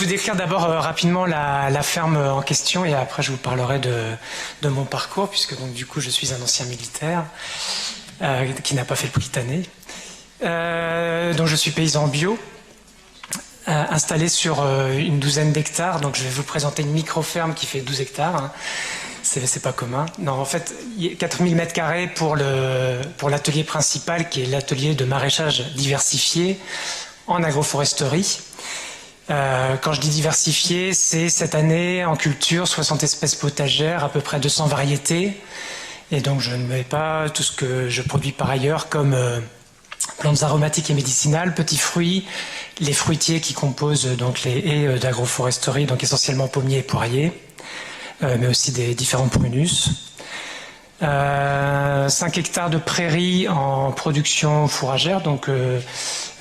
vous décrire d'abord rapidement la ferme en question et après je vous parlerai de mon parcours puisque donc du coup je suis un ancien militaire qui n'a pas fait le Britannique. Donc je suis paysan bio, installé sur une douzaine d'hectares. Donc je vais vous présenter une micro-ferme qui fait 12 hectares. Hein. C'est pas commun. Non, en fait, il y a 4000 m² pour l'atelier principal qui est l'atelier de maraîchage diversifié en agroforesterie. Quand je dis diversifié, c'est cette année en culture 60 espèces potagères, à peu près 200 variétés. Et donc je ne mets pas tout ce que je produis par ailleurs comme plantes aromatiques et médicinales, petits fruits, les fruitiers qui composent donc les haies d'agroforesterie, donc essentiellement pommiers et poiriers, mais aussi des différents prunus. 5 hectares de prairies en production fourragère, donc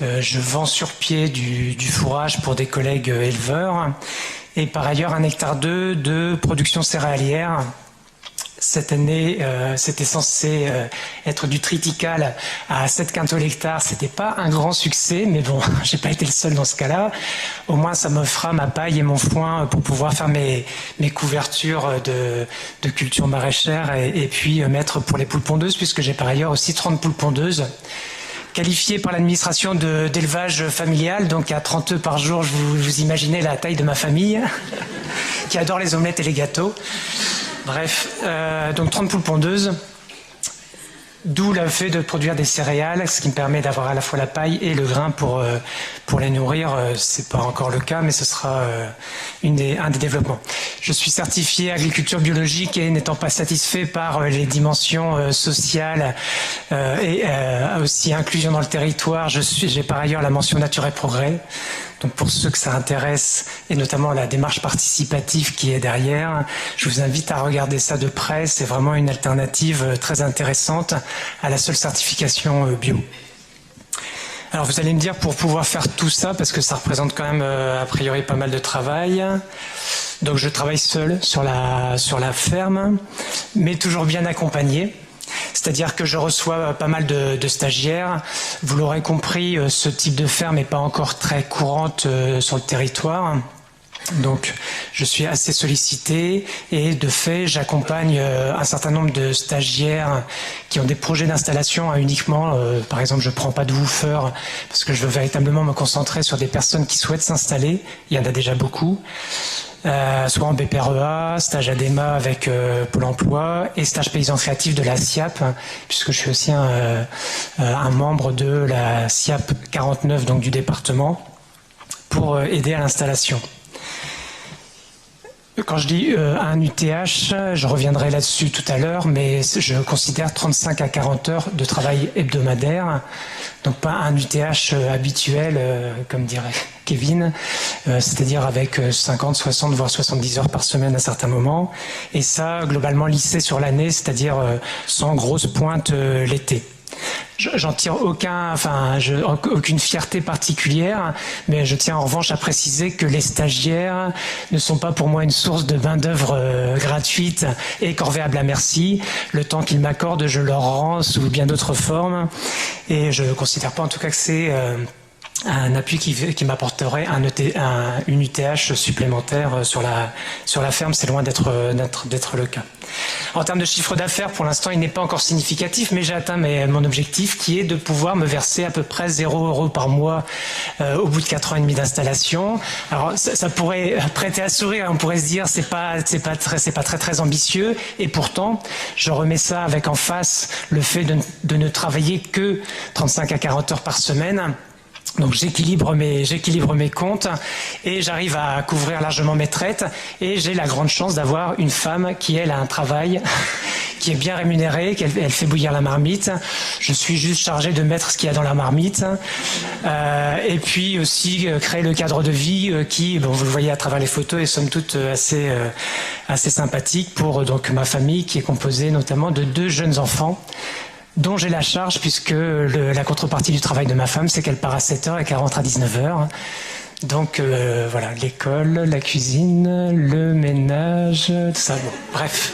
je vends sur pied du fourrage pour des collègues éleveurs, et par ailleurs 1,2 hectare de production céréalière. Cette année, c'était censé être du triticale à 7 quintaux l'hectare. C'était pas un grand succès, mais bon, j'ai pas été le seul dans ce cas-là. Au moins, ça m'offra ma paille et mon foin pour pouvoir faire mes couvertures de culture maraîchère et puis mettre pour les poules pondeuses, puisque j'ai par ailleurs aussi 30 poules pondeuses qualifiées par l'administration d'élevage familial. Donc à 30 œufs par jour, vous imaginez la taille de ma famille, qui adore les omelettes et les gâteaux. Bref, donc 30 poules pondeuses, d'où le fait de produire des céréales, ce qui me permet d'avoir à la fois la paille et le grain pour les nourrir. C'est pas encore le cas, mais ce sera un des développements. Je suis certifié agriculture biologique et n'étant pas satisfait par les dimensions sociales et aussi inclusion dans le territoire, j'ai par ailleurs la mention nature et progrès. Donc pour ceux que ça intéresse, et notamment la démarche participative qui est derrière, je vous invite à regarder ça de près. C'est vraiment une alternative très intéressante à la seule certification bio. Alors vous allez me dire, pour pouvoir faire tout ça, parce que ça représente quand même a priori pas mal de travail, donc je travaille seul sur la ferme, mais toujours bien accompagné. C'est-à-dire que je reçois pas mal de stagiaires. Vous l'aurez compris, ce type de ferme n'est pas encore très courante sur le territoire. Donc je suis assez sollicité et de fait j'accompagne un certain nombre de stagiaires qui ont des projets d'installation uniquement. Par exemple, je ne prends pas de woofer parce que je veux véritablement me concentrer sur des personnes qui souhaitent s'installer. Il y en a déjà beaucoup. Soit en BPREA, stage ADEMA avec Pôle emploi et stage paysan créatif de la SIAP, puisque je suis aussi un membre de la SIAP 49 donc du département, pour aider à l'installation. Quand je dis un UTH, je reviendrai là-dessus tout à l'heure, mais je considère 35 à 40 heures de travail hebdomadaire, donc pas un UTH habituel, comme dirait Kevin, c'est-à-dire avec 50, 60, voire 70 heures par semaine à certains moments, et ça globalement lissé sur l'année, c'est-à-dire sans grosse pointe l'été. J'en tire aucune fierté particulière, mais je tiens en revanche à préciser que les stagiaires ne sont pas pour moi une source de main-d'œuvre gratuite et corvéable à merci. Le temps qu'ils m'accordent, je leur rends sous bien d'autres formes, et je ne considère pas en tout cas que c'est un appui qui m'apporterait une UTH supplémentaire sur la ferme. C'est loin d'être le cas. En termes de chiffre d'affaires, pour l'instant, il n'est pas encore significatif, mais j'ai atteint mon objectif qui est de pouvoir me verser à peu près 0 € par mois au bout de 4 ans et demi d'installation. Alors, ça pourrait prêter à sourire, on pourrait se dire c'est pas très ambitieux, et pourtant, je remets ça avec en face le fait de ne travailler que 35 à 40 heures par semaine. Donc j'équilibre mes comptes et j'arrive à couvrir largement mes traites, et j'ai la grande chance d'avoir une femme qui, elle, a un travail qui est bien rémunéré, elle fait bouillir la marmite. Je suis juste chargé de mettre ce qu'il y a dans la marmite, et puis aussi créer le cadre de vie qui, bon, vous le voyez à travers les photos, est somme toute assez sympathique pour donc ma famille, qui est composée notamment de 2 jeunes enfants dont j'ai la charge, puisque la contrepartie du travail de ma femme, c'est qu'elle part à 7 heures et qu'elle rentre à 19 heures. Donc voilà, l'école, la cuisine, le ménage, tout ça, bon, bref.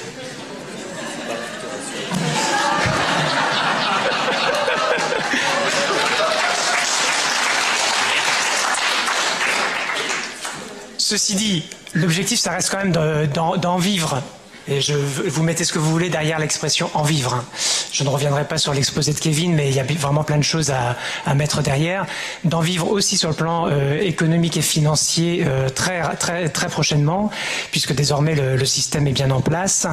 Ceci dit, l'objectif, ça reste quand même d'en vivre. Et vous mettez ce que vous voulez derrière l'expression en vivre. Hein. Je ne reviendrai pas sur l'exposé de Kevin, mais il y a vraiment plein de choses à mettre derrière. D'en vivre aussi sur le plan économique et financier très prochainement, puisque désormais le système est bien en place.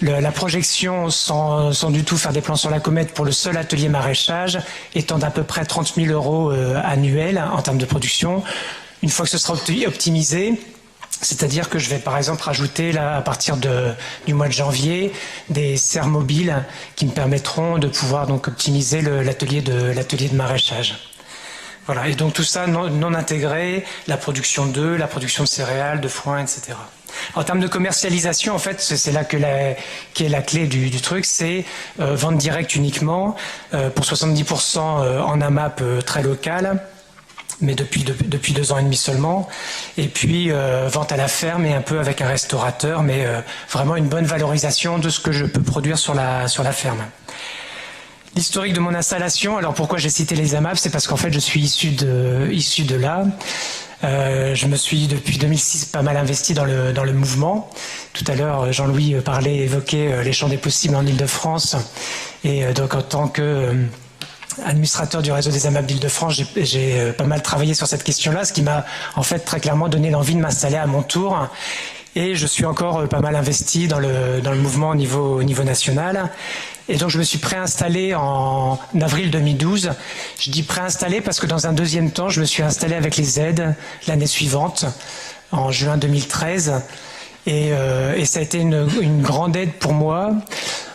La projection, sans du tout faire des plans sur la comète, pour le seul atelier maraîchage, étant d'à peu près 30 000 euros annuels en termes de production. Une fois que ce sera optimisé, c'est-à-dire que je vais par exemple rajouter là, à partir du mois de janvier des serres mobiles qui me permettront de pouvoir donc optimiser l'atelier de maraîchage. Voilà, et donc tout ça non intégré, la production d'œufs, la production de céréales, de foin, etc. En termes de commercialisation, en fait, c'est là qu'est la clé du truc, c'est vente directe uniquement, pour 70% en AMAP très local, mais depuis 2 ans et demi seulement, et puis vente à la ferme et un peu avec un restaurateur, mais vraiment une bonne valorisation de ce que je peux produire sur la ferme. L'historique de mon installation, alors pourquoi j'ai cité les AMAP, c'est parce qu'en fait je suis issu de là. Je me suis depuis 2006 pas mal investi dans le mouvement. Tout à l'heure, Jean-Louis évoquait les champs des possibles en Île-de-France, et donc en tant que administrateur du réseau des AMAP d'Île-de-France, j'ai pas mal travaillé sur cette question-là, ce qui m'a en fait très clairement donné l'envie de m'installer à mon tour. Et je suis encore pas mal investi dans le mouvement au niveau national. Et donc je me suis préinstallé en avril 2012. Je dis préinstallé parce que dans un deuxième temps, je me suis installé avec les aides l'année suivante, en juin 2013. Et ça a été une grande aide pour moi.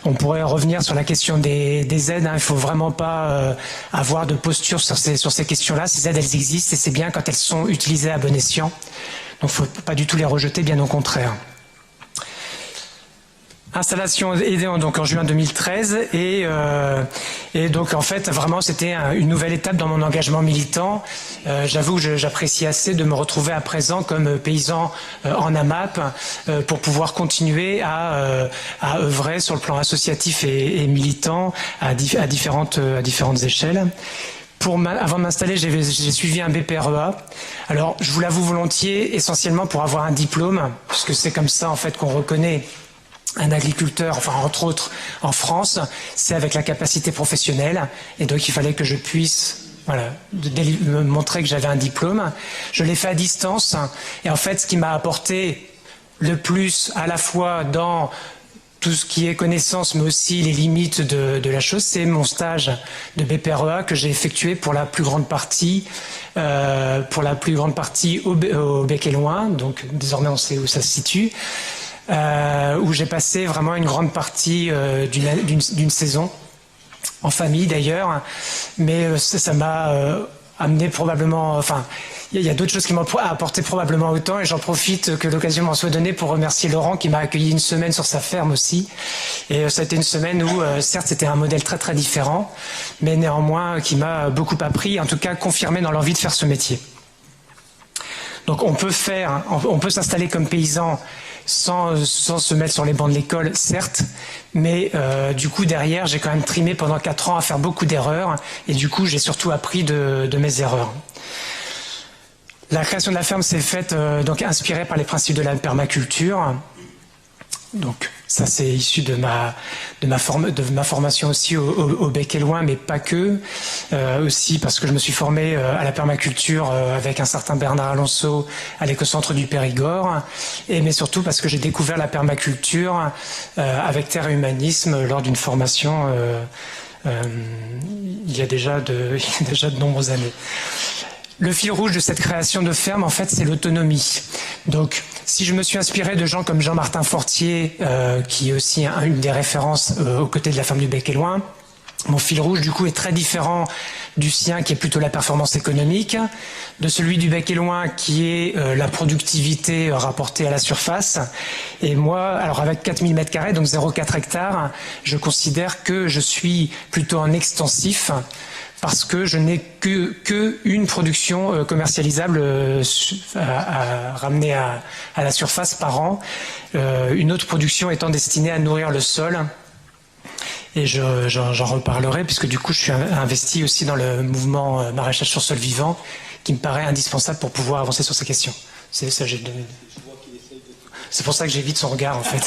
On pourrait revenir sur la question des aides. Hein. Il ne faut vraiment pas avoir de posture sur ces questions-là. Ces aides, elles existent et c'est bien quand elles sont utilisées à bon escient. Donc il ne faut pas du tout les rejeter, bien au contraire. Installation aidée donc en juin 2013 et donc en fait vraiment c'était une nouvelle étape dans mon engagement militant. J'avoue que j'apprécie assez de me retrouver à présent comme paysan en AMAP pour pouvoir continuer à œuvrer sur le plan associatif et militant à différentes échelles. Avant de m'installer, j'ai suivi un BPREA. Alors, je vous l'avoue volontiers, essentiellement pour avoir un diplôme, puisque c'est comme ça en fait qu'on reconnaît un agriculteur, enfin entre autres en France, c'est avec la capacité professionnelle, et donc il fallait que je puisse me montrer que j'avais un diplôme. Je l'ai fait à distance, et en fait ce qui m'a apporté le plus à la fois dans tout ce qui est connaissance, mais aussi les limites de la chose, c'est mon stage de BPREA que j'ai effectué pour la plus grande partie au Bec et Loing, donc désormais on sait où ça se situe. Où j'ai passé vraiment une grande partie d'une saison, en famille d'ailleurs, mais ça m'a amené probablement, enfin, il y a d'autres choses qui m'ont apporté probablement autant, et j'en profite que l'occasion m'en soit donnée pour remercier Laurent qui m'a accueilli une semaine sur sa ferme aussi, et ça a été une semaine où certes c'était un modèle très très différent, mais néanmoins qui m'a beaucoup appris, en tout cas confirmé dans l'envie de faire ce métier. Donc on peut s'installer comme paysan sans se mettre sur les bancs de l'école, certes, mais du coup derrière j'ai quand même trimé pendant 4 ans à faire beaucoup d'erreurs, et du coup j'ai surtout appris de mes erreurs. La création de la ferme s'est faite donc inspirée par les principes de la permaculture. Donc ça c'est issu de ma formation aussi au Bec et Loing, mais pas que, aussi parce que je me suis formé à la permaculture avec un certain Bernard Alonso à l'écocentre du Périgord, mais surtout parce que j'ai découvert la permaculture avec Terre et Humanisme lors d'une formation il y a déjà de nombreuses années. Le fil rouge de cette création de ferme, en fait, c'est l'autonomie. Donc, si je me suis inspiré de gens comme Jean-Martin Fortier, qui est aussi une des références aux côtés de la ferme du Bec et Loing, mon fil rouge, du coup, est très différent du sien, qui est plutôt la performance économique, de celui du Bec et Loing, qui est la productivité rapportée à la surface. Et moi, alors avec 4000 m², donc 0,4 hectares, je considère que je suis plutôt en extensif, parce que je n'ai que une production commercialisable à ramener à la surface par an, une autre production étant destinée à nourrir le sol. Et j'en reparlerai, puisque du coup je suis investi aussi dans le mouvement maraîchage sur sol vivant, qui me paraît indispensable pour pouvoir avancer sur ces questions. C'est ça, c'est pour ça que j'évite son regard, en fait.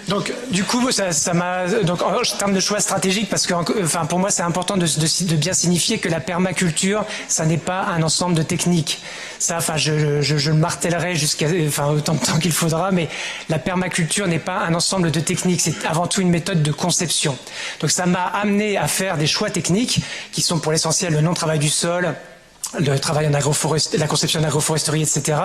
Donc, du coup, ça m'a. Donc, en termes de choix stratégiques, parce que, enfin, pour moi, c'est important de bien signifier que la permaculture, ça n'est pas un ensemble de techniques. Ça, enfin, je le martellerai autant de temps qu'il faudra, mais la permaculture n'est pas un ensemble de techniques. C'est avant tout une méthode de conception. Donc, ça m'a amené à faire des choix techniques qui sont pour l'essentiel le non-travail du sol, le travail en agroforesterie, la conception en agroforesterie, etc.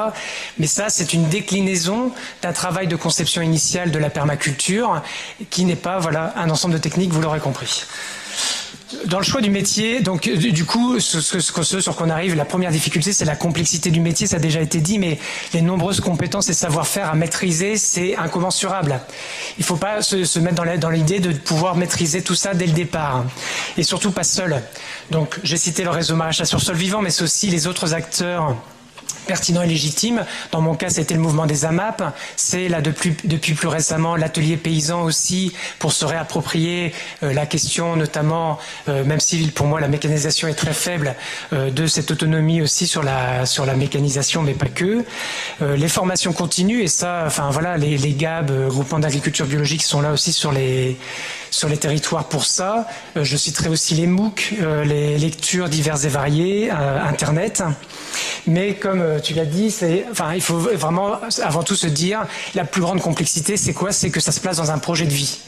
Mais ça, c'est une déclinaison d'un travail de conception initiale de la permaculture qui n'est pas, voilà, un ensemble de techniques, vous l'aurez compris. Dans le choix du métier, donc du coup, ce sur quoi on arrive, la première difficulté, c'est la complexité du métier, ça a déjà été dit, mais les nombreuses compétences et savoir-faire à maîtriser, c'est incommensurable. Il ne faut pas se mettre dans l'idée de pouvoir maîtriser tout ça dès le départ, et surtout pas seul. Donc, j'ai cité le réseau maraîchage sur sol vivant, mais c'est aussi les autres acteurs pertinent et légitime. Dans mon cas, c'était le mouvement des AMAP. C'est là depuis plus récemment l'atelier paysan aussi pour se réapproprier la question, notamment, même si pour moi la mécanisation est très faible, de cette autonomie aussi sur la mécanisation, mais pas que. Les formations continues et ça, enfin voilà, les GAB, groupements d'agriculture biologique, sont là aussi sur les territoires pour ça. Je citerai aussi les MOOC, les lectures diverses et variées, Internet. Mais comme tu l'as dit, il faut vraiment avant tout se dire, la plus grande complexité, c'est quoi? C'est que ça se place dans un projet de vie.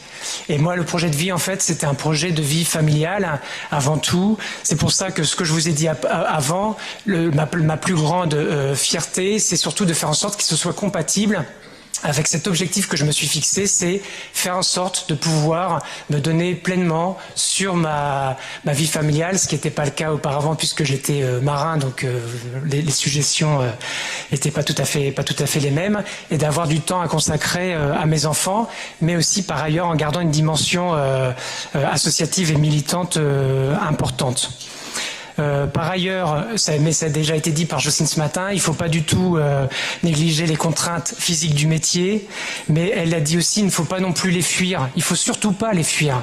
Et moi, le projet de vie, en fait, c'était un projet de vie familiale avant tout. C'est pour ça que ce que je vous ai dit avant, ma plus grande fierté, c'est surtout de faire en sorte que ce soit compatible avec cet objectif que je me suis fixé, c'est faire en sorte de pouvoir me donner pleinement sur ma vie familiale, ce qui n'était pas le cas auparavant puisque j'étais marin, donc les suggestions n'étaient pas tout à fait les mêmes, et d'avoir du temps à consacrer à mes enfants, mais aussi par ailleurs en gardant une dimension associative et militante importante. Par ailleurs, mais ça a déjà été dit par Jocelyne ce matin, il ne faut pas du tout négliger les contraintes physiques du métier, mais elle a dit aussi, il ne faut pas non plus les fuir, il ne faut surtout pas les fuir.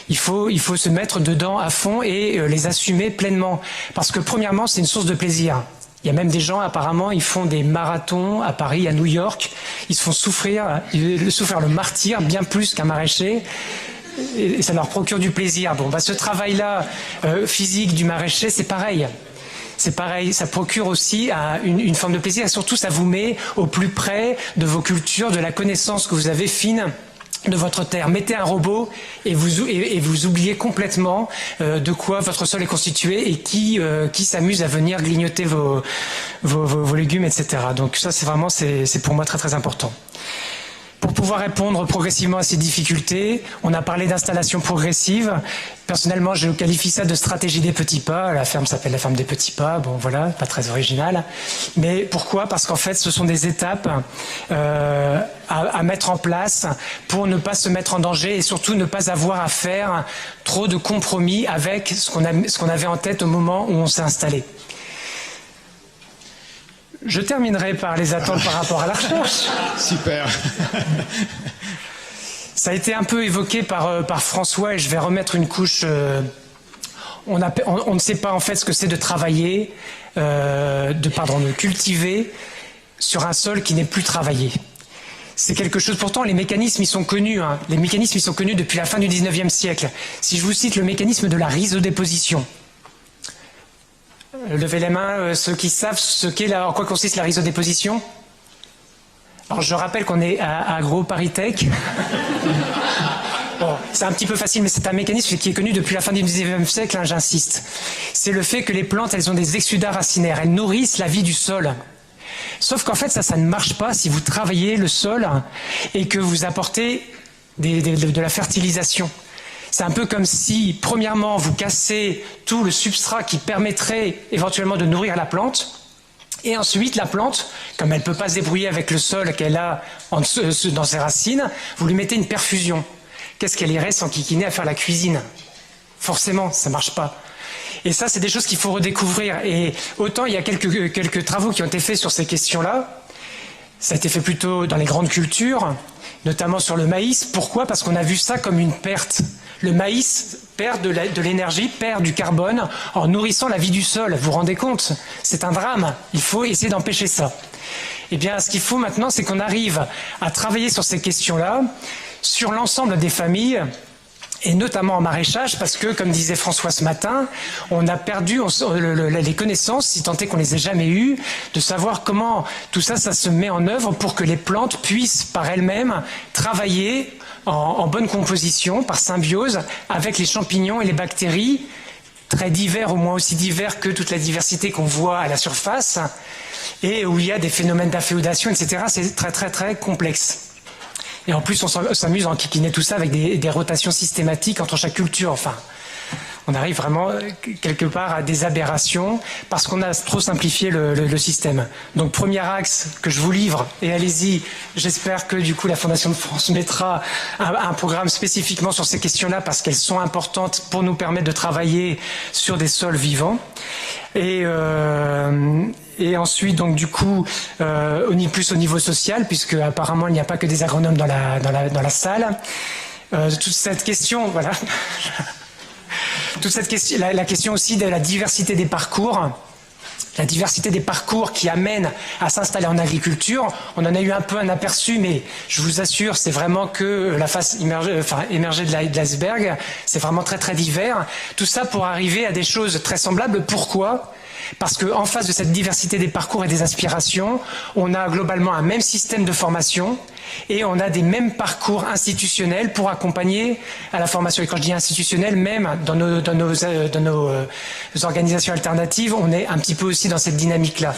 Il faut se mettre dedans à fond et les assumer pleinement, parce que premièrement, c'est une source de plaisir. Il y a même des gens, apparemment, ils font des marathons à Paris, à New York, ils se font souffrir le martyre bien plus qu'un maraîcher, et ça leur procure du plaisir. Bon, ce travail-là physique du maraîcher, c'est pareil. C'est pareil, ça procure aussi une forme de plaisir, et surtout ça vous met au plus près de vos cultures, de la connaissance que vous avez fine de votre terre. Mettez un robot et vous oubliez complètement de quoi votre sol est constitué et qui s'amuse à venir grignoter vos légumes, etc. Donc ça, c'est pour moi très très important. Pour pouvoir répondre progressivement à ces difficultés, on a parlé d'installation progressive. Personnellement, je qualifie ça de stratégie des petits pas. La ferme s'appelle la ferme des petits pas. Bon, voilà, pas très original. Mais pourquoi? Parce qu'en fait, ce sont des étapes à mettre en place pour ne pas se mettre en danger et surtout ne pas avoir à faire trop de compromis avec ce qu'on avait en tête au moment où on s'est installé. Je terminerai par les attentes par rapport à la recherche. Super. Ça a été un peu évoqué par François et je vais remettre une couche. On ne sait pas en fait ce que c'est de travailler, de cultiver sur un sol qui n'est plus travaillé. C'est quelque chose, pourtant les mécanismes ils sont connus. Hein. Les mécanismes ils sont connus depuis la fin du 19e siècle. Si je vous cite le mécanisme de la rhizodéposition. Levez les mains, ceux qui savent en quoi consiste la rhizodéposition. Alors je rappelle qu'on est à AgroParisTech. Bon, c'est un petit peu facile, mais c'est un mécanisme qui est connu depuis la fin du 19e siècle, hein, j'insiste. C'est le fait que les plantes, elles ont des exsudats racinaires, elles nourrissent la vie du sol. Sauf qu'en fait, ça ne marche pas si vous travaillez le sol et que vous apportez de la fertilisation. C'est un peu comme si, premièrement, vous cassez tout le substrat qui permettrait éventuellement de nourrir la plante, et ensuite la plante, comme elle ne peut pas se débrouiller avec le sol qu'elle a dans ses racines, vous lui mettez une perfusion. Qu'est-ce qu'elle irait s'enquiquiner à faire la cuisine? Forcément, ça ne marche pas. Et ça, c'est des choses qu'il faut redécouvrir. Et autant il y a quelques travaux qui ont été faits sur ces questions-là, ça a été fait plutôt dans les grandes cultures, notamment sur le maïs. Pourquoi? Parce qu'on a vu ça comme une perte. Le maïs perd de l'énergie, perd du carbone en nourrissant la vie du sol. Vous vous rendez compte? C'est un drame. Il faut essayer d'empêcher ça. Eh bien, ce qu'il faut maintenant, c'est qu'on arrive à travailler sur ces questions-là, sur l'ensemble des familles, et notamment en maraîchage, parce que, comme disait François ce matin, on a perdu les connaissances, si tant est qu'on les ait jamais eues, de savoir comment tout ça, ça se met en œuvre pour que les plantes puissent par elles-mêmes travailler en bonne composition, par symbiose, avec les champignons et les bactéries, très divers, au moins aussi divers que toute la diversité qu'on voit à la surface, et où il y a des phénomènes d'inféodation, etc. C'est très très très complexe. Et en plus, on s'amuse à enquiquiner tout ça avec des rotations systématiques entre chaque culture. Enfin, on arrive vraiment quelque part à des aberrations parce qu'on a trop simplifié le système. Donc, premier axe que je vous livre, et allez-y, j'espère que du coup la Fondation de France mettra un programme spécifiquement sur ces questions-là parce qu'elles sont importantes pour nous permettre de travailler sur des sols vivants. Et ensuite, donc du coup, plus au niveau social, puisque apparemment il n'y a pas que des agronomes dans la salle. Toute cette question, voilà. Toute cette question, la question aussi de la diversité des parcours. La diversité des parcours qui amènent à s'installer en agriculture. On en a eu un peu un aperçu, mais je vous assure, c'est vraiment que la face émergée de l'iceberg. C'est vraiment très très divers. Tout ça pour arriver à des choses très semblables. Pourquoi ? Parce qu'en face de cette diversité des parcours et des aspirations, on a globalement un même système de formation et on a des mêmes parcours institutionnels pour accompagner à la formation. Et quand je dis institutionnel, même dans nos organisations alternatives, on est un petit peu aussi dans cette dynamique-là.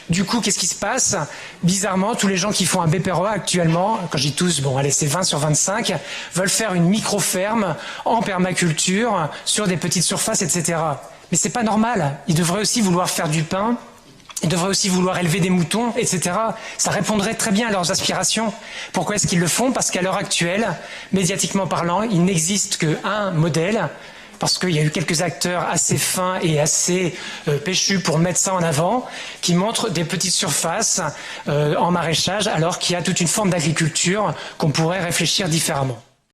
Du coup, qu'est-ce qui se passe? Bizarrement, tous les gens qui font un BPROA actuellement, quand je dis tous, bon allez, c'est 20 sur 25, veulent faire une micro-ferme en permaculture sur des petites surfaces, etc. Mais c'est pas normal. Ils devraient aussi vouloir faire du pain, ils devraient aussi vouloir élever des moutons, etc. Ça répondrait très bien à leurs aspirations. Pourquoi est-ce qu'ils le font? Parce qu'à l'heure actuelle, médiatiquement parlant, il n'existe qu'un modèle, parce qu'il y a eu quelques acteurs assez fins et assez péchus pour mettre ça en avant, qui montrent des petites surfaces en maraîchage, alors qu'il y a toute une forme d'agriculture qu'on pourrait réfléchir différemment.